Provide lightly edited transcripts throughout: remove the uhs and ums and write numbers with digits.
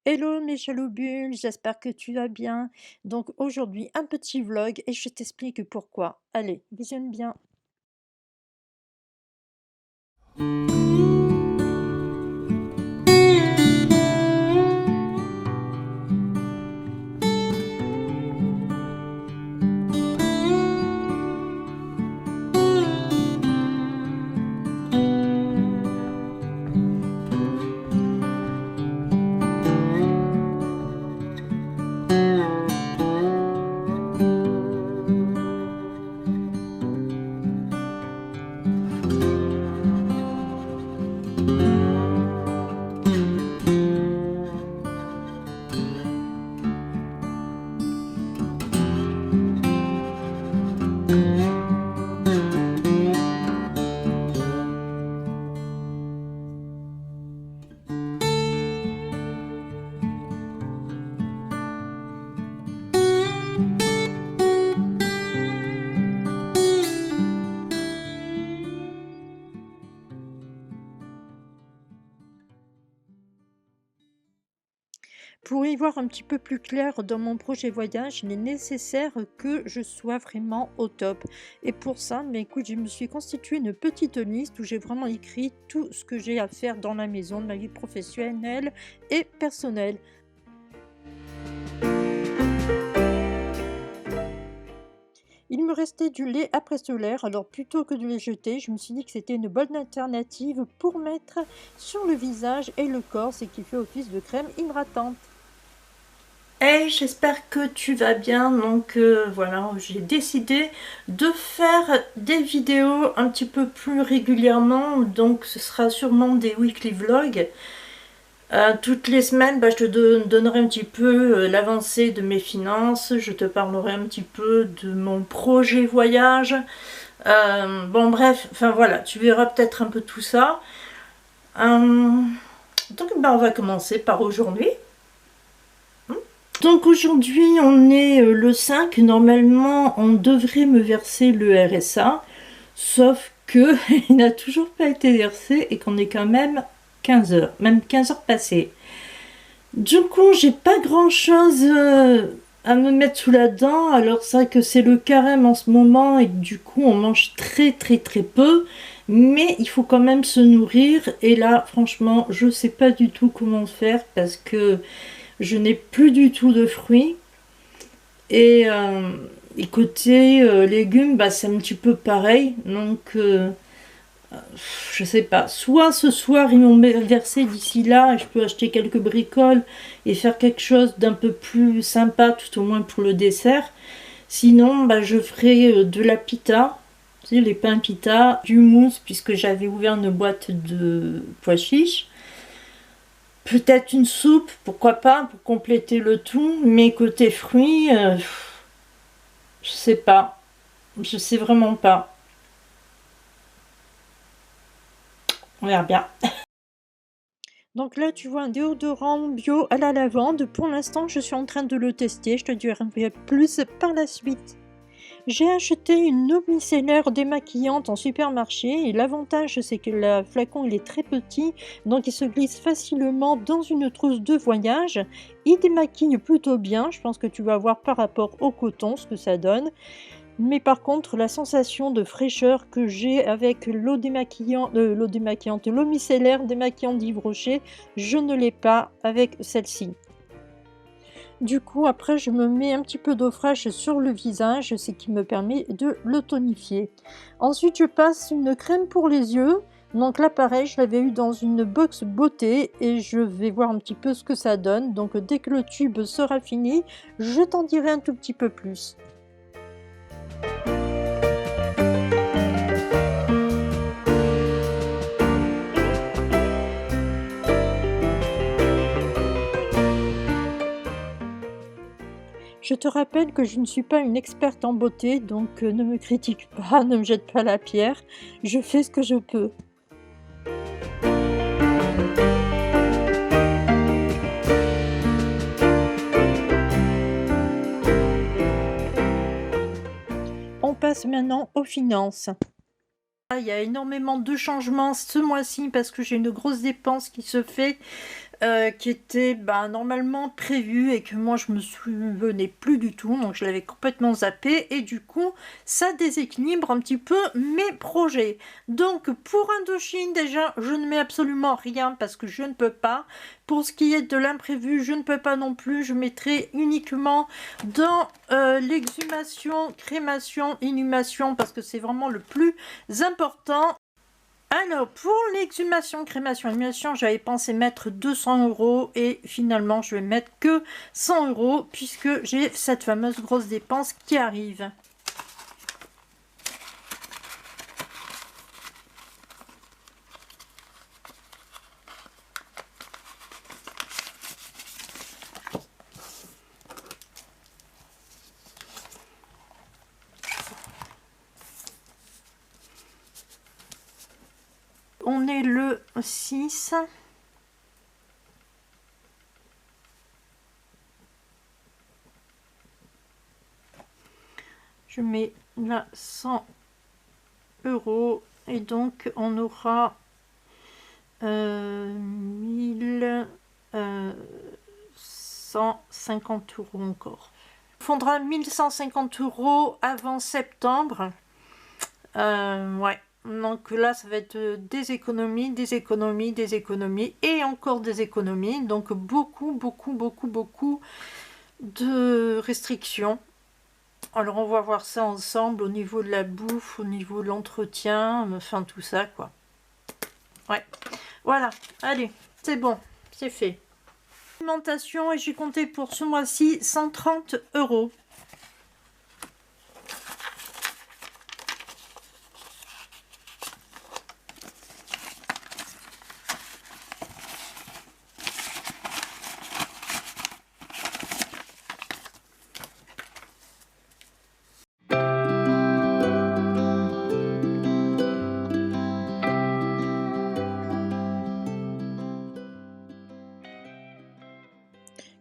Hello mes chalobules, j'espère que tu vas bien. Donc aujourd'hui un petit vlog et je t'explique pourquoi. Allez, visionne bien. Pour y voir un petit peu plus clair dans mon projet voyage, il est nécessaire que je sois vraiment au top. Et pour ça, mais écoute, je me suis constitué une petite liste où j'ai vraiment écrit tout ce que j'ai à faire dans la maison, de ma vie professionnelle et personnelle. Il me restait du lait après solaire, alors plutôt que de les jeter, je me suis dit que c'était une bonne alternative pour mettre sur le visage et le corps, ce qui fait office de crème hydratante. Hey, j'espère que tu vas bien. Donc voilà, j'ai décidé de faire des vidéos un petit peu plus régulièrement. Donc ce sera sûrement des weekly vlogs. Toutes les semaines, je te donnerai un petit peu l'avancée de mes finances. Je te parlerai un petit peu de mon projet voyage. Bon bref, enfin voilà, tu verras peut-être un peu tout ça. Donc on va commencer par aujourd'hui. Donc aujourd'hui on est le 5, normalement on devrait me verser le RSA, sauf que il n'a toujours pas été versé et qu'on est quand même 15 heures, même 15 heures passées. Du coup j'ai pas grand chose à me mettre sous la dent, alors c'est vrai que c'est le carême en ce moment et du coup on mange très peu, mais il faut quand même se nourrir et là franchement je sais pas du tout comment faire parce que je n'ai plus du tout de fruits. Et, côté légumes, c'est un petit peu pareil. Donc, je sais pas. Soit ce soir, ils m'ont versé d'ici là, et je peux acheter quelques bricoles et faire quelque chose d'un peu plus sympa, tout au moins pour le dessert. Sinon, je ferai de la pita. Tu sais, les pains pita, du mousse, puisque j'avais ouvert une boîte de pois chiches. Peut-être une soupe, pourquoi pas, pour compléter le tout. Mais côté fruits, je sais pas. Je sais vraiment pas. On verra bien. Donc là, tu vois un déodorant bio à la lavande. Pour l'instant, je suis en train de le tester. Je te dirai plus par la suite. J'ai acheté une eau micellaire démaquillante en supermarché et l'avantage c'est que le flacon il est très petit donc il se glisse facilement dans une trousse de voyage. Il démaquille plutôt bien, je pense que tu vas voir par rapport au coton ce que ça donne. Mais par contre la sensation de fraîcheur que j'ai avec l'eau micellaire démaquillante d'Yves Rocher, je ne l'ai pas avec celle-ci. Du coup, après, je me mets un petit peu d'eau fraîche sur le visage, ce qui me permet de le tonifier. Ensuite, je passe une crème pour les yeux. Donc là, pareil, je l'avais eu dans une box beauté et je vais voir un petit peu ce que ça donne. Donc dès que le tube sera fini, je t'en dirai un tout petit peu plus. Je te rappelle que je ne suis pas une experte en beauté, donc ne me critique pas, ne me jette pas la pierre. Je fais ce que je peux. On passe maintenant aux finances. Il y a énormément de changements ce mois-ci parce que j'ai une grosse dépense qui se fait qui était normalement prévu et que moi je me souvenais plus du tout, donc je l'avais complètement zappé et du coup ça déséquilibre un petit peu mes projets. Donc pour Indochine déjà je ne mets absolument rien parce que je ne peux pas. Pour ce qui est de l'imprévu je ne peux pas non plus, je mettrai uniquement dans l'exhumation, crémation, inhumation parce que c'est vraiment le plus important. Alors, pour l'exhumation, crémation, inhumation, j'avais pensé mettre 200 € et finalement, je vais mettre que 100 € puisque j'ai cette fameuse grosse dépense qui arrive. On est le 6. Je mets là 100 € et donc on aura 1150 € encore. Il faudra 1150 € avant septembre. Ouais. Donc là, ça va être des économies, des économies, des économies et encore des économies. Donc beaucoup, beaucoup, beaucoup, beaucoup de restrictions. Alors on va voir ça ensemble au niveau de la bouffe, au niveau de l'entretien, enfin tout ça quoi. Ouais, voilà, allez, c'est bon, c'est fait. Alimentation et j'ai compté pour ce mois-ci 130 €.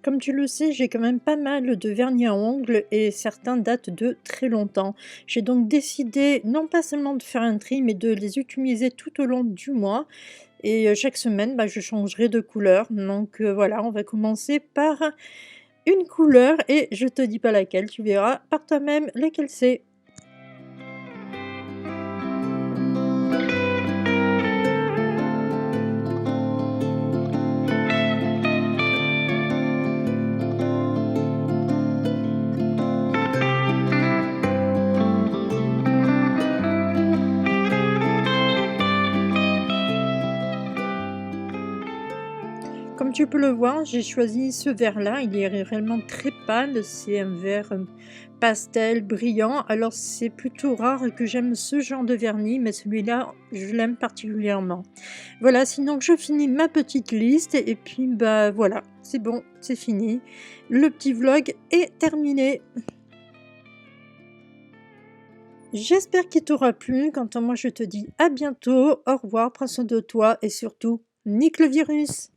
Comme tu le sais, j'ai quand même pas mal de vernis à ongles et certains datent de très longtemps. J'ai donc décidé non pas seulement de faire un tri, mais de les utiliser tout au long du mois. Et chaque semaine, je changerai de couleur. Donc voilà, on va commencer par une couleur et je te dis pas laquelle, tu verras par toi-même laquelle c'est. Comme tu peux le voir, j'ai choisi ce vert-là, il est réellement très pâle, c'est un vert pastel, brillant. Alors c'est plutôt rare que j'aime ce genre de vernis, mais celui-là, je l'aime particulièrement. Voilà, sinon je finis ma petite liste et puis voilà, c'est bon, c'est fini. Le petit vlog est terminé. J'espère qu'il t'aura plu. Quant à moi, je te dis à bientôt, au revoir, prends soin de toi et surtout, nique le virus!